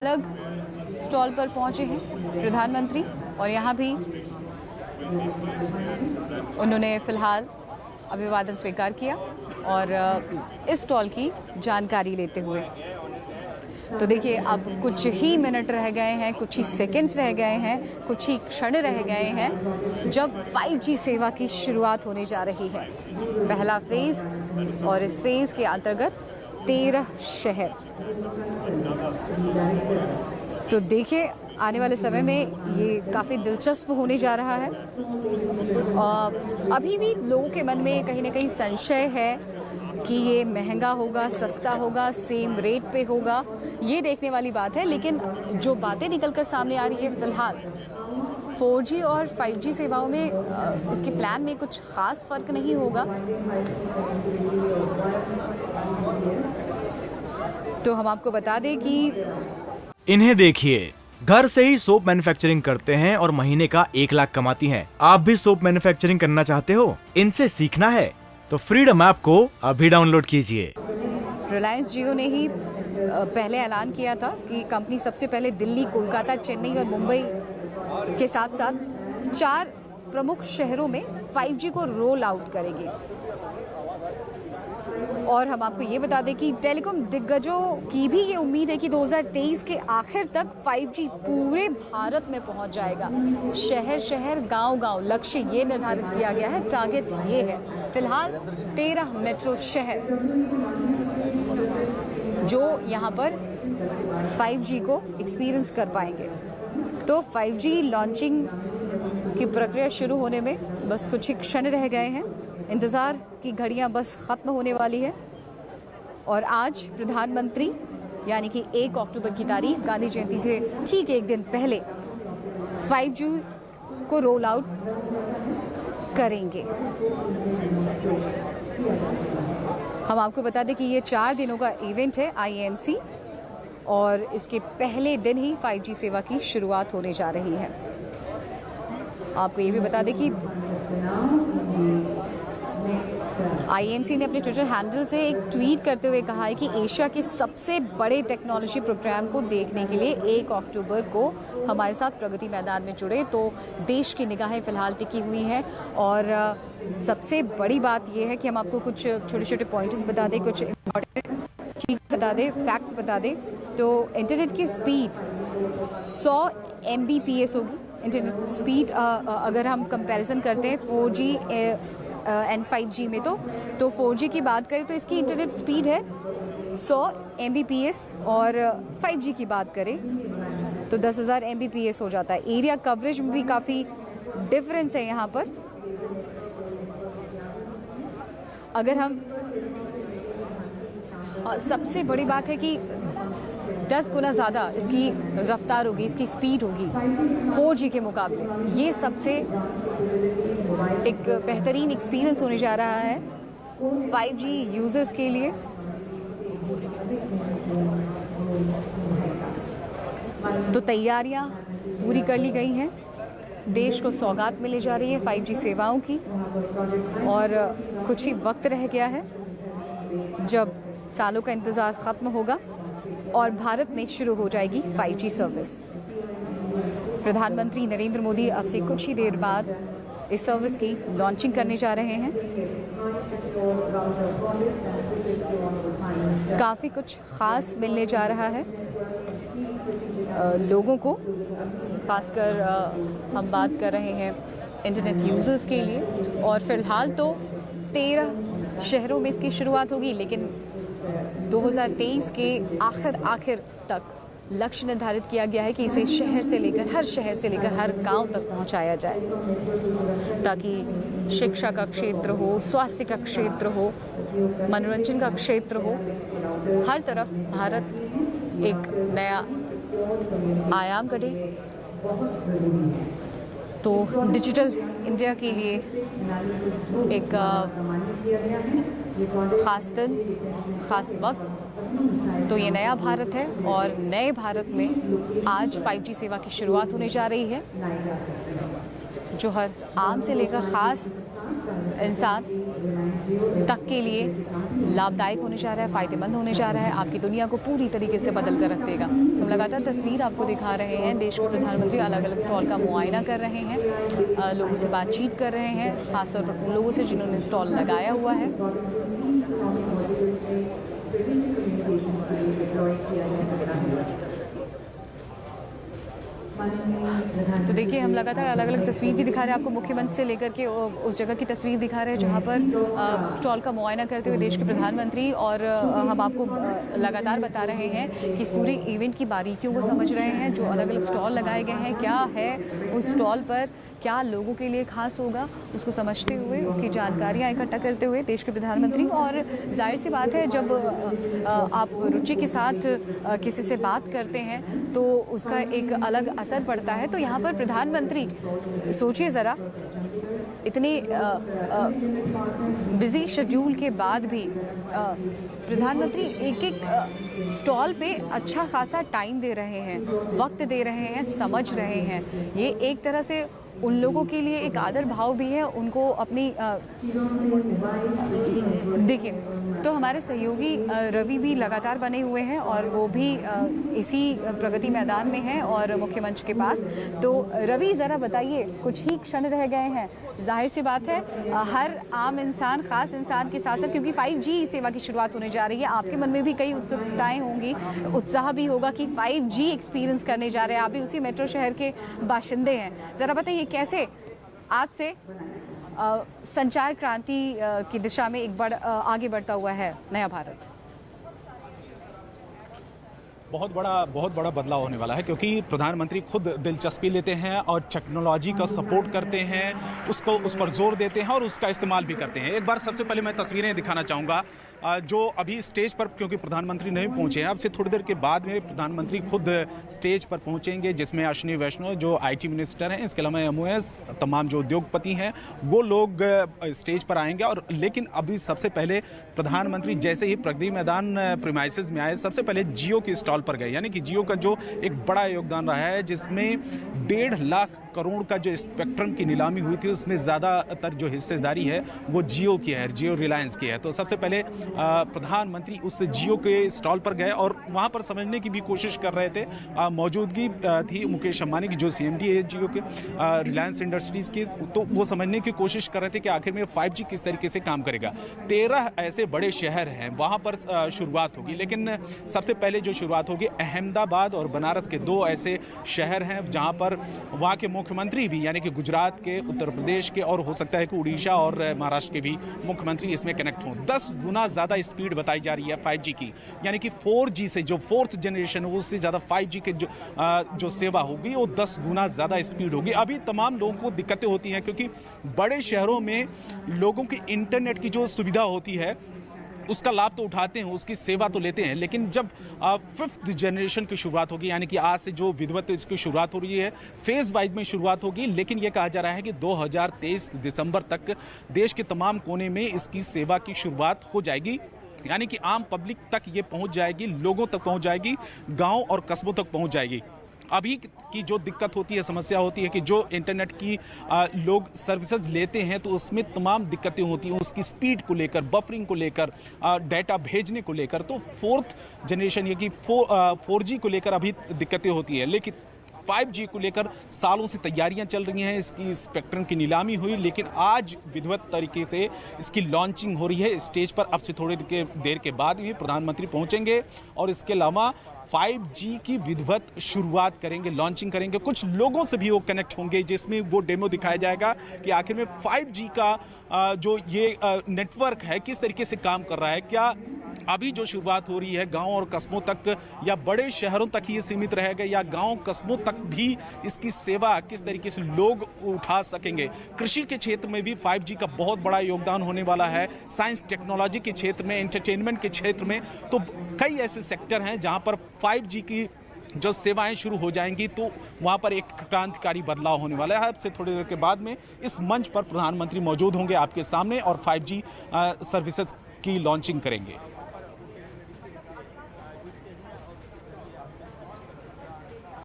अलग स्टॉल पर पहुंचे हैं प्रधानमंत्री और यहाँ भी उन्होंने फिलहाल अभिवादन स्वीकार किया और इस स्टॉल की जानकारी लेते हुए तो देखिए अब कुछ ही मिनट रह गए हैं, कुछ ही सेकंड्स रह गए हैं, कुछ ही क्षण रह गए हैं जब 5G सेवा की शुरुआत होने जा रही है। पहला फेज और इस फेज के अंतर्गत 13 शहर। तो देखिए आने वाले समय में ये काफ़ी दिलचस्प होने जा रहा है। अभी भी लोगों के मन में कहीं ना कहीं संशय है कि ये महंगा होगा, सस्ता होगा, सेम रेट पे होगा, ये देखने वाली बात है। लेकिन जो बातें निकलकर सामने आ रही है फिलहाल 4G और 5G सेवाओं में इसके प्लान में कुछ खास फर्क नहीं होगा। तो हम आपको बता दें कि इन्हें देखिए, घर से ही सोप मैन्युफैक्चरिंग करते हैं और महीने का 1 लाख कमाती हैं। आप भी सोप मैन्युफैक्चरिंग करना चाहते हो? इनसे सीखना है तो फ्रीडम ऐप को अभी डाउनलोड कीजिए। रिलायंस जियो ने ही पहले ऐलान किया था कि कंपनी सबसे पहले दिल्ली, कोलकाता, चेन्नई और मुंबई के साथ साथ 4 प्रमुख शहरों में 5G को रोल आउट करेगी। और हम आपको ये बता दें कि टेलीकॉम दिग्गजों की भी ये उम्मीद है कि 2023 के आखिर तक 5G पूरे भारत में पहुंच जाएगा। शहर शहर, गांव-गांव लक्ष्य ये निर्धारित किया गया है, टारगेट ये है। फिलहाल 13 मेट्रो शहर जो यहाँ पर 5G को एक्सपीरियंस कर पाएंगे। तो 5G लॉन्चिंग की प्रक्रिया शुरू होने में बस कुछ ही क्षण रह गए हैं। इंतज़ार की घड़ियां बस ख़त्म होने वाली है और आज प्रधानमंत्री यानी कि 1 अक्टूबर की तारीख, गांधी जयंती से ठीक एक दिन पहले 5G को रोल आउट करेंगे। हम आपको बता दें कि ये 4 दिनों का इवेंट है IMC और इसके पहले दिन ही 5G सेवा की शुरुआत होने जा रही है। आपको ये भी बता दें कि IMC ने अपने ट्विटर हैंडल से एक ट्वीट करते हुए कहा है कि एशिया के सबसे बड़े टेक्नोलॉजी प्रोग्राम को देखने के लिए 1 अक्टूबर को हमारे साथ प्रगति मैदान में जुड़े। तो देश की निगाहें फिलहाल टिकी हुई हैं और सबसे बड़ी बात यह है कि हम आपको कुछ छोटे छोटे पॉइंट्स बता दें, कुछ इम्पॉर्टेंट चीज़ बता दें, फैक्ट्स बता दें। तो इंटरनेट की स्पीड 100 Mbps होगी। इंटरनेट स्पीड अगर हम कंपैरिजन करते हैं 4G एंड 5G में तो 4G की बात करें तो इसकी इंटरनेट स्पीड है 100 Mbps और 5G की बात करें तो 10,000 Mbps हो जाता है। एरिया कवरेज में भी काफ़ी डिफरेंस है यहाँ पर। अगर हम सबसे बड़ी बात है कि 10 गुना ज़्यादा इसकी रफ्तार होगी, इसकी स्पीड होगी 4G के मुकाबले। ये सबसे एक बेहतरीन एक्सपीरियंस होने जा रहा है 5G यूज़र्स के लिए। तो तैयारियां पूरी कर ली गई हैं। देश को सौगात मिले जा रही है 5G सेवाओं की और कुछ ही वक्त रह गया है जब सालों का इंतज़ार ख़त्म होगा और भारत में शुरू हो जाएगी 5G सर्विस। प्रधानमंत्री नरेंद्र मोदी अब से कुछ ही देर बाद इस सर्विस की लॉन्चिंग करने जा रहे हैं। काफ़ी कुछ ख़ास मिलने जा रहा है लोगों को, ख़ासकर हम बात कर रहे हैं इंटरनेट यूज़र्स के लिए। और फ़िलहाल तो 13 शहरों में इसकी शुरुआत होगी, लेकिन 2023 के आखिर तक लक्ष्य निर्धारित किया गया है कि इसे हर शहर से लेकर हर गांव तक पहुंचाया जाए, ताकि शिक्षा का क्षेत्र हो, स्वास्थ्य का क्षेत्र हो, मनोरंजन का क्षेत्र हो, हर तरफ भारत एक नया आयाम गढ़े। तो डिजिटल इंडिया के लिए एक ख़ास दिन, ख़ास वक्त। तो ये नया भारत है और नए भारत में आज 5G सेवा की शुरुआत होने जा रही है, जो हर आम से लेकर ख़ास इंसान तक के लिए लाभदायक होने जा रहा है, फ़ायदेमंद होने जा रहा है, आपकी दुनिया को पूरी तरीके से बदल कर रख देगा। तो हम लगातार तस्वीर आपको दिखा रहे हैं। देश के प्रधानमंत्री अलग अलग स्टॉल का मुआयना कर रहे हैं, लोगों से बातचीत कर रहे हैं, खासतौर पर उन लोगों से जिन्होंने स्टॉल लगाया हुआ है। तो देखिए, हम लगातार अलग अलग तस्वीर भी दिखा रहे हैं आपको, मुख्यमंत्री से लेकर के उस जगह की तस्वीर दिखा रहे हैं जहां पर स्टॉल का मुआयना करते हुए देश के प्रधानमंत्री, और हम आपको लगातार बता रहे हैं कि इस पूरे इवेंट की बारीकियों को समझ रहे हैं। जो अलग अलग स्टॉल लगाए गए हैं, क्या है उस स्टॉल पर, क्या लोगों के लिए खास होगा, उसको समझते हुए, उसकी जानकारियाँ इकट्ठा करते हुए देश के प्रधानमंत्री। और जाहिर सी बात है, जब आप रुचि के साथ किसी से बात करते हैं तो उसका एक अलग असर पड़ता है। तो यहाँ पर प्रधानमंत्री, सोचिए ज़रा, इतने बिजी शेड्यूल के बाद भी प्रधानमंत्री एक एक स्टॉल पे अच्छा खासा टाइम दे रहे हैं, वक्त दे रहे हैं, समझ रहे हैं। ये एक तरह से उन लोगों के लिए एक आदर भाव भी है, उनको अपनी देखिए, तो हमारे सहयोगी रवि भी लगातार बने हुए हैं और वो भी इसी प्रगति मैदान में हैं और मुख्य मंच के पास। तो रवि, ज़रा बताइए, कुछ ही क्षण रह गए हैं, जाहिर सी बात है हर आम इंसान, ख़ास इंसान के साथ साथ, क्योंकि 5G सेवा की शुरुआत होने जा रही है, आपके मन में भी कई उत्सुकताएं होंगी, उत्साह भी होगा कि 5G एक्सपीरियंस करने जा रहे हैं। आप भी उसी मेट्रो शहर के बाशिंदे हैं, ज़रा बताइए कैसे आज से संचार क्रांति की दिशा में आगे बढ़ता हुआ है नया भारत। बहुत बड़ा बदलाव होने वाला है, क्योंकि प्रधानमंत्री खुद दिलचस्पी लेते हैं और टेक्नोलॉजी का सपोर्ट करते हैं, उसको उस पर जोर देते हैं और उसका इस्तेमाल भी करते हैं। एक बार सबसे पहले मैं तस्वीरें दिखाना चाहूँगा जो अभी स्टेज पर, क्योंकि प्रधानमंत्री नहीं पहुँचे हैं, अब से थोड़ी देर के बाद में प्रधानमंत्री खुद स्टेज पर पहुँचेंगे, जिसमें अश्विनी वैष्णव जो IT मिनिस्टर हैं, इसके अलावा MOS, तमाम जो उद्योगपति हैं, वो लोग स्टेज पर आएंगे। और लेकिन अभी सबसे पहले प्रधानमंत्री जैसे ही प्रगति मैदान प्रीमाइसेस में आए, सबसे पहले जियो की स्टॉल पर गए, यानी कि जियो का जो एक बड़ा योगदान रहा है, जिसमें 1.5 लाख करोड़ का जो स्पेक्ट्रम की नीलामी हुई थी, उसमें ज़्यादातर जो हिस्सेदारी है वो जियो की है, जियो रिलायंस की है। तो सबसे पहले प्रधानमंत्री उस जियो के स्टॉल पर गए और वहाँ पर समझने की भी कोशिश कर रहे थे। मौजूदगी थी मुकेश अंबानी की, जो CMD है जियो के, रिलायंस इंडस्ट्रीज़ की, तो वो समझने की कोशिश कर रहे थे कि आखिर में 5G किस तरीके से काम करेगा। 13 ऐसे बड़े शहर हैं, वहाँ पर शुरुआत होगी, लेकिन सबसे पहले जो शुरुआत होगी अहमदाबाद और बनारस के 2 ऐसे शहर हैं जहाँ पर वहाँ के मुख्यमंत्री भी, यानी कि गुजरात के, उत्तर प्रदेश के और हो सकता है कि उड़ीसा और महाराष्ट्र के भी मुख्यमंत्री इसमें कनेक्ट हों। 10 गुना ज़्यादा स्पीड बताई जा रही है 5G की, यानी कि 4G से जो 4th जनरेशन है उससे ज़्यादा 5G के जो सेवा होगी वो 10 गुना ज़्यादा स्पीड होगी। अभी तमाम लोगों को दिक्कतें होती हैं, क्योंकि बड़े शहरों में लोगों की इंटरनेट की जो सुविधा होती है उसका लाभ तो उठाते हैं, उसकी सेवा तो लेते हैं, लेकिन जब 5th जनरेशन की शुरुआत होगी, यानी कि आज से जो विधिवत इसकी शुरुआत हो रही है, फेज वाइज में शुरुआत होगी, लेकिन यह कहा जा रहा है कि 2023 दिसंबर तक देश के तमाम कोने में इसकी सेवा की शुरुआत हो जाएगी, यानी कि आम पब्लिक तक ये पहुंच जाएगी, लोगों तक पहुंच जाएगी, गांव और कस्बों तक पहुंच जाएगी। अभी की जो दिक्कत होती है, समस्या होती है कि जो इंटरनेट की लोग सर्विसेज लेते हैं तो उसमें तमाम दिक्कतें होती हैं, उसकी स्पीड को लेकर, बफरिंग को लेकर, डाटा भेजने को लेकर। तो 4th जनरेशन ये कि 4G को लेकर अभी दिक्कतें होती है, लेकिन 5G को लेकर सालों से तैयारियां चल रही हैं। इसकी स्पेक्ट्रम की नीलामी हुई, लेकिन आज विधिवत तरीके से इसकी लॉन्चिंग हो रही है स्टेज पर। अब से थोड़ी देर के बाद भी प्रधानमंत्री पहुंचेंगे और इसके अलावा 5G की विधिवत शुरुआत करेंगे, लॉन्चिंग करेंगे। कुछ लोगों से भी वो कनेक्ट होंगे, जिसमें वो डेमो दिखाया जाएगा कि आखिर में 5G का जो ये नेटवर्क है किस तरीके से काम कर रहा है। क्या अभी जो शुरुआत हो रही है गांव और कस्बों तक, या बड़े शहरों तक ही ये सीमित रहेगा, या गांव कस्बों तक भी इसकी सेवा किस तरीके से लोग उठा सकेंगे। कृषि के क्षेत्र में भी 5G का बहुत बड़ा योगदान होने वाला है, साइंस टेक्नोलॉजी के क्षेत्र में, एंटरटेनमेंट के क्षेत्र में। तो कई ऐसे सेक्टर हैं जहां पर 5G की जो सेवाएं शुरू हो जाएंगी, तो वहां पर एक क्रांतिकारी बदलाव होने वाला है। अब से थोड़ी देर के बाद में इस मंच पर प्रधानमंत्री मौजूद होंगे आपके सामने और 5G सर्विसेज की लॉन्चिंग करेंगे।